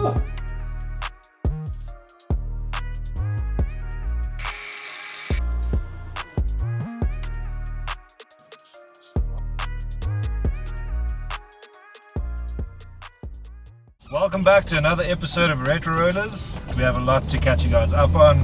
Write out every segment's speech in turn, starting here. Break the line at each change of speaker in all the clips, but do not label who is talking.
Welcome back to another episode of Retro Rollers. We have a lot to catch you guys up on,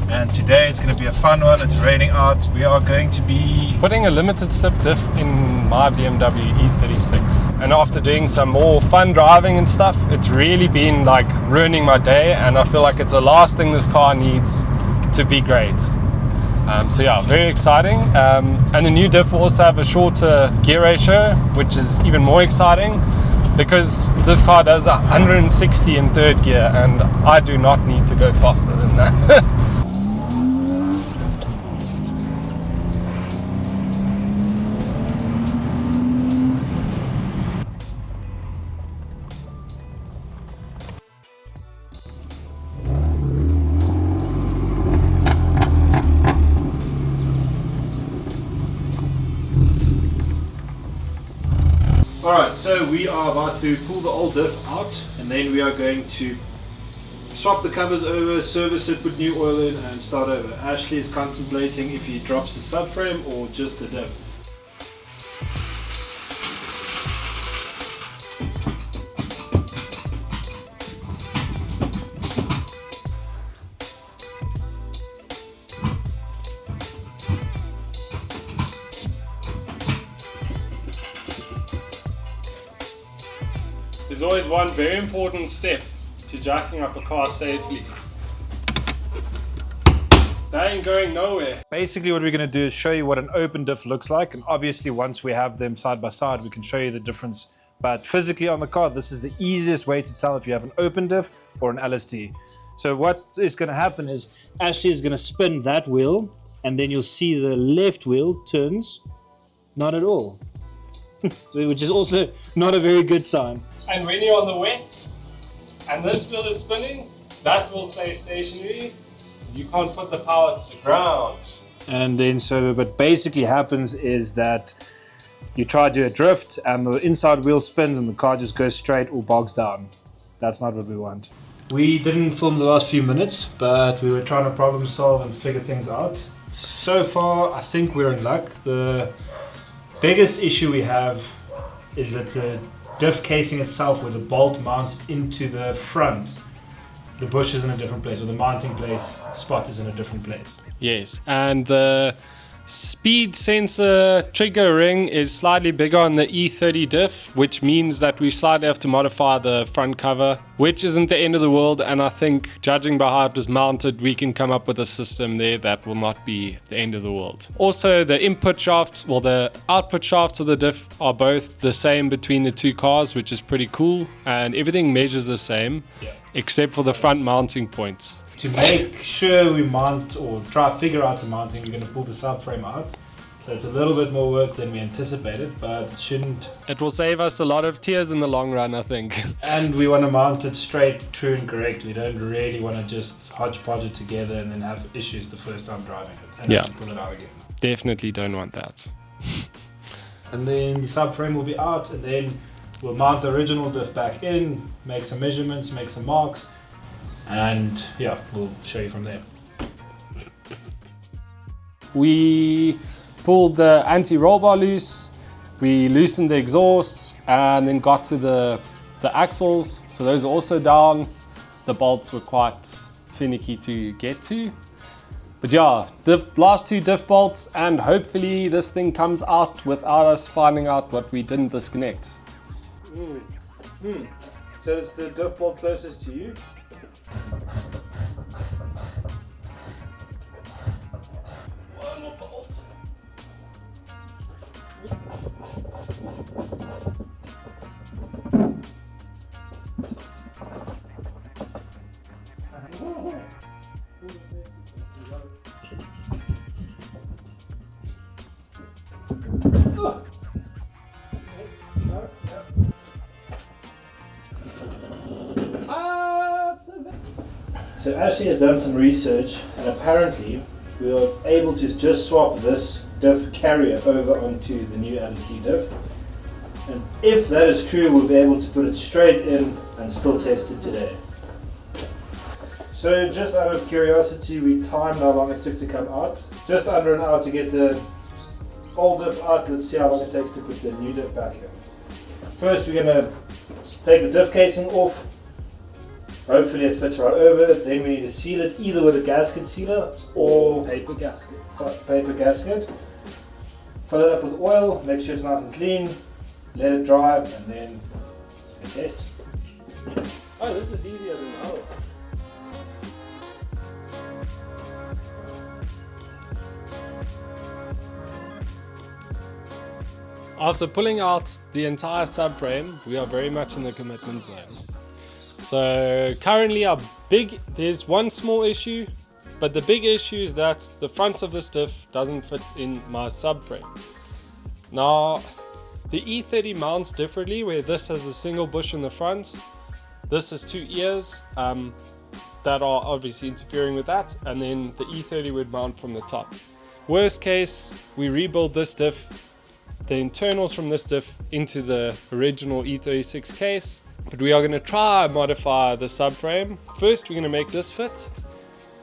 and today is going to be a fun one. It's raining out. We are going to be
putting a limited slip diff in my BMW E36, and after doing some more fun driving and stuff, it's really been like ruining my day, and I feel like it's the last thing this car needs to be great. So yeah, very exciting. And the new diff will also have a shorter gear ratio, which is even more exciting, because this car does 160 in third gear, and I do not need to go faster than that.
Alright, so we are about to pull the old diff out, and then we are going to swap the covers over, service it, put new oil in, and start over. Ashley is contemplating if he drops the subframe or just the diff.
There's always one very important step to jacking up a car safely. That ain't going nowhere.
Basically what we're going to do is show you what an open diff looks like, and obviously once we have them side by side we can show you the difference, but physically on the car this is the easiest way to tell if you have an open diff or an LSD. So what is going to happen is Ashley is going to spin that wheel, and then you'll see the left wheel turns not at all. Which is also not a very good sign.
And when you're on the wet and this wheel is spinning, that will stay stationary. You can't put the power to the ground.
And then so what basically happens is that you try to do a drift and the inside wheel spins and the car just goes straight or bogs down. That's not what we want. We didn't film the last few minutes, but we were trying to problem solve and figure things out. So far I think we're in luck. The biggest issue we have is that the diff casing itself, where the bolt mounts into the front, the bush is in a different place, or the mounting place spot is in a different place.
Yes, and the speed sensor trigger ring is slightly bigger on the E30 diff, which means that we slightly have to modify the front cover, which isn't the end of the world, and I think judging by how it was mounted, we can come up with a system there that will not be the end of the world. Also, the input shafts, well, the output shafts of the diff are both the same between the two cars, which is pretty cool, and everything measures the same. Yeah. Except for the front mounting points.
To make sure we mount, or try to figure out the mounting, we're going to pull the subframe out. So it's a little bit more work than we anticipated, but it shouldn't.
It will save us a lot of tears in the long run, I think.
And we want to mount it straight, true and correct. We don't really want to just hodgepodge it together and then have issues the first time driving it. And then pull it out again.
Definitely don't want that.
And then the subframe will be out, and then we'll mount the original diff back in, make some measurements, make some marks, and yeah, we'll show you from there.
We pulled the anti-roll bar loose, we loosened the exhaust, and then got to the axles, so those are also down. The bolts were quite finicky to get to. But yeah, last two diff bolts, and hopefully this thing comes out without us finding out what we didn't disconnect.
So it's the diff bolt closest to you?
One more bolt.
So Ashley has done some research, and apparently we are able to just swap this diff carrier over onto the new LSD diff. And if that is true, we'll be able to put it straight in and still test it today. So just out of curiosity, we timed how long it took to come out. Just under an hour to get the old diff out. Let's see how long it takes to put the new diff back in. First we're going to take the diff casing off. Hopefully it fits right over it. Then we need to seal it either with a gasket sealer or
paper gasket.
Paper gasket. Fill it up with oil, make sure it's nice and clean, let it dry, and then we test.
Oh, this is easier than the other one.
After pulling out the entire subframe, we are very much in the commitment zone. So currently there's one small issue, but the big issue is that the front of this diff doesn't fit in my subframe. Now, the E30 mounts differently, where this has a single bush in the front. This has two ears that are obviously interfering with that, and then the E30 would mount from the top. Worst case, we rebuild this diff, the internals from this diff into the original E36 case, but we are going to try and modify the subframe. First we're going to make this fit,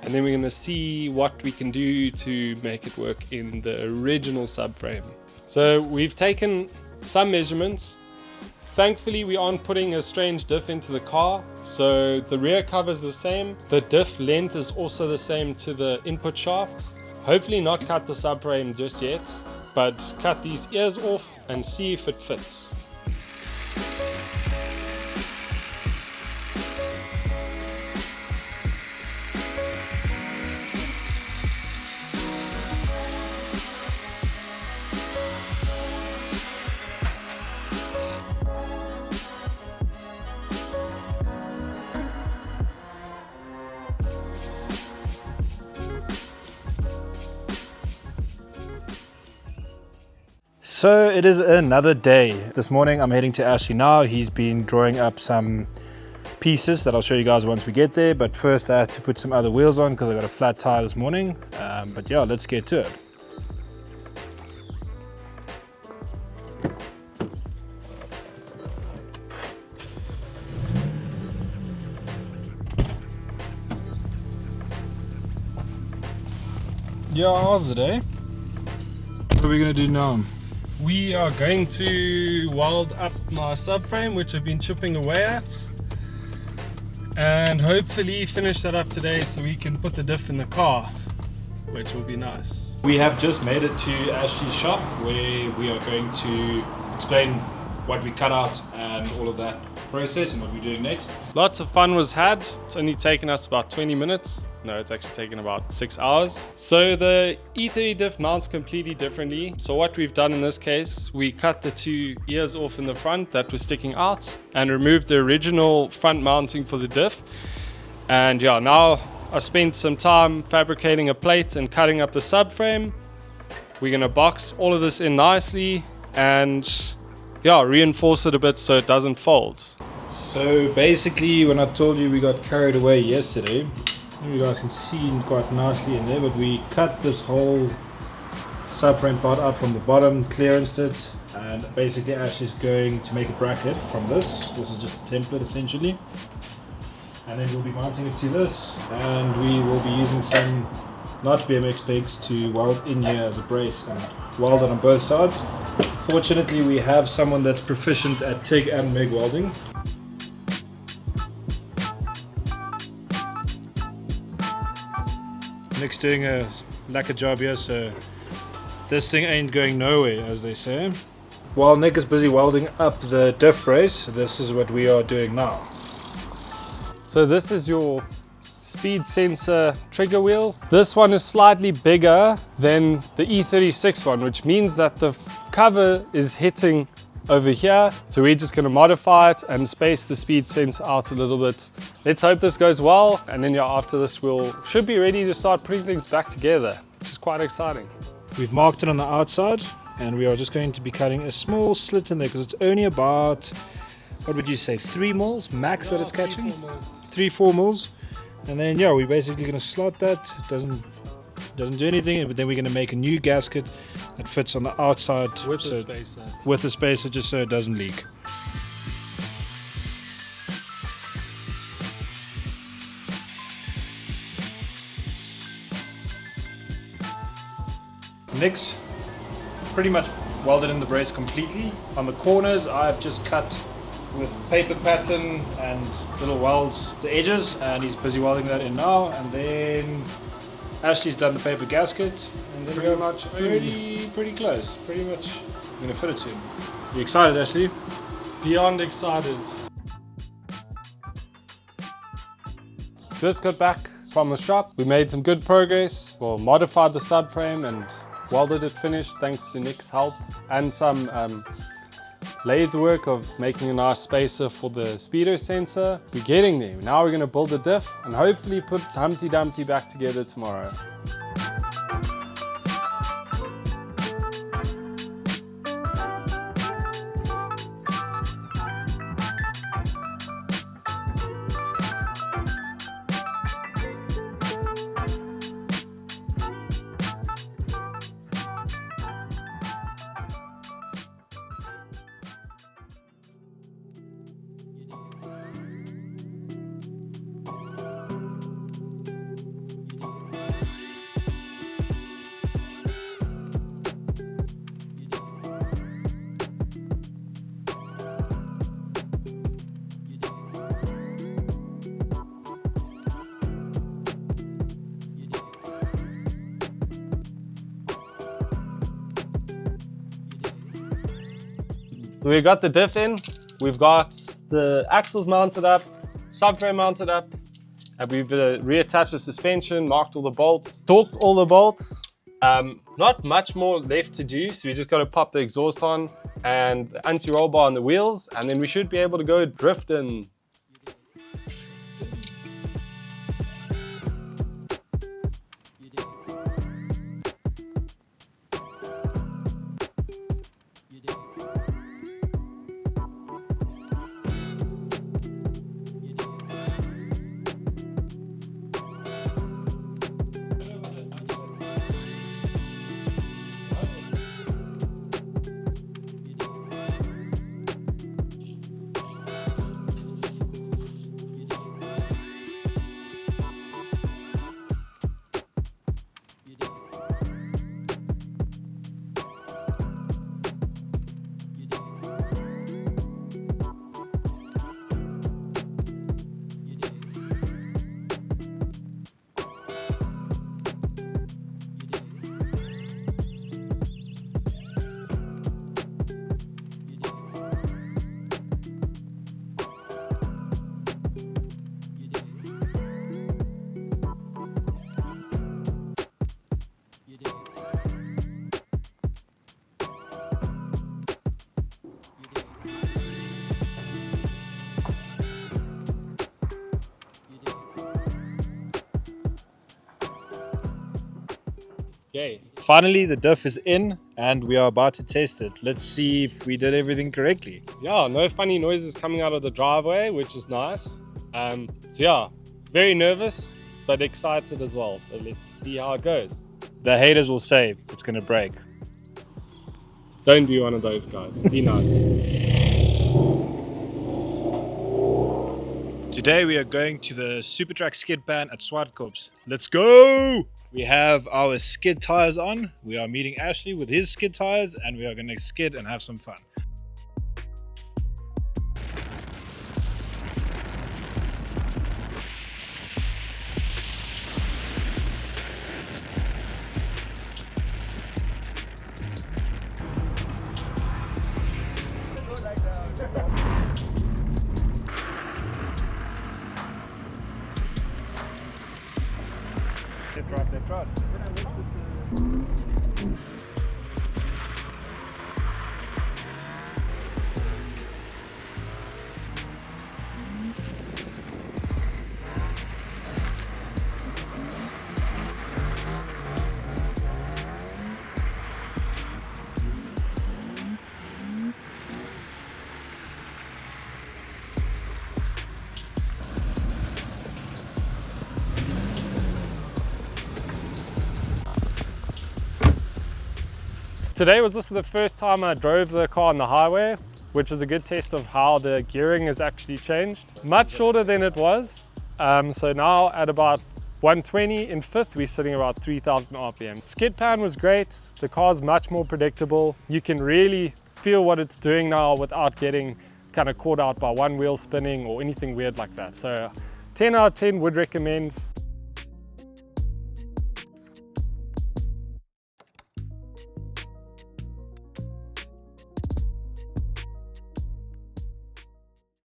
and then we're going to see what we can do to make it work in the original subframe. So we've taken some measurements. Thankfully we aren't putting a strange diff into the car, so the rear cover is the same. The diff length is also the same to the input shaft. Hopefully not cut the subframe just yet, but cut these ears off and see if it fits.
So it is another day. This morning I'm heading to Ashley now. He's been drawing up some pieces that I'll show you guys once we get there, but first I had to put some other wheels on because I got a flat tire this morning. But yeah, let's get to it. Yeah, how's it, eh? What are we gonna do now?
We are going to weld up my subframe, which I've been chipping away at, and hopefully finish that up today so we can put the diff in the car, which will be nice. We have just made it to Ashley's shop, where we are going to explain what we cut out and all of that process and what we're doing next. Lots of fun was had. It's only taken us about 20 minutes. No, it's actually taken about 6 hours. So the E30 diff mounts completely differently. So what we've done in this case, we cut the two ears off in the front that were sticking out and removed the original front mounting for the diff. And yeah, now I spent some time fabricating a plate and cutting up the subframe. We're gonna box all of this in nicely and yeah, reinforce it a bit so it doesn't fold. So basically, when I told you we got carried away yesterday, you guys can see quite nicely in there, but we cut this whole subframe part out from the bottom, clearanced it, and basically Ashley's going to make a bracket from this. This is just a template essentially, and then we'll be mounting it to this, and we will be using some not BMX pegs to weld in here as a brace and weld it on both sides. Fortunately, we have someone that's proficient at TIG and MIG welding. Nick's doing a lacquer job here, so this thing ain't going nowhere, as they say. While Nick is busy welding up the diff brace, this is what we are doing now. So this is your speed sensor trigger wheel. This one is slightly bigger than the E36 one, which means that the cover is hitting over here. So we're just going to modify it and space the speed sensor out a little bit. Let's hope this goes well, and then yeah, after this should be ready to start putting things back together, which is quite exciting.
We've marked it on the outside, and we are just going to be cutting a small slit in there because it's only about, what would you say, 3 mils max that it's catching? 3-4 mils. And then yeah, we're basically going to slot that. It doesn't do anything, but then we're going to make a new gasket that fits on the outside
with the spacer.
With the spacer, just so it doesn't leak. Nick's pretty much welded in the brace completely. On the corners, I've just cut with paper pattern and little welds the edges, and he's busy welding that in now. And then Ashley's done the paper gasket, and then we're pretty close. Pretty much, I'm gonna fit it soon. You excited, Ashley?
Beyond excited. Just got back from the shop. We made some good progress. Well, modified the subframe and welded it finished thanks to Nick's help, and some lathe work of making a nice spacer for the speedo sensor. We're getting there. Now we're going to build a diff and hopefully put Humpty Dumpty back together tomorrow. We got the diff in, we've got the axles mounted up, subframe mounted up, and we've reattached the suspension, marked all the bolts, torqued all the bolts. Not much more left to do, so we just got to pop the exhaust on and the anti-roll bar on the wheels, and then we should be able to go drifting.
Okay, finally the diff is in and we are about to test it. Let's see if we did everything correctly.
Yeah, no funny noises coming out of the driveway, which is nice. So yeah, very nervous, but excited as well. So let's see how it goes.
The haters will say it's gonna break.
Don't be one of those guys, be nice.
Today we are going to the Supertrack skid pan at Swartkorps. Let's go! We have our skid tires on. We are meeting Ashley with his skid tires and we are going to skid and have some fun. Left right.
Today was also the first time I drove the car on the highway, which was a good test of how the gearing has actually changed. Much shorter than it was. So now at about 120. In fifth, we're sitting about 3,000 RPM. Skid pan was great. The car's much more predictable. You can really feel what it's doing now without getting kind of caught out by one wheel spinning or anything weird like that. So 10 out of 10 would recommend.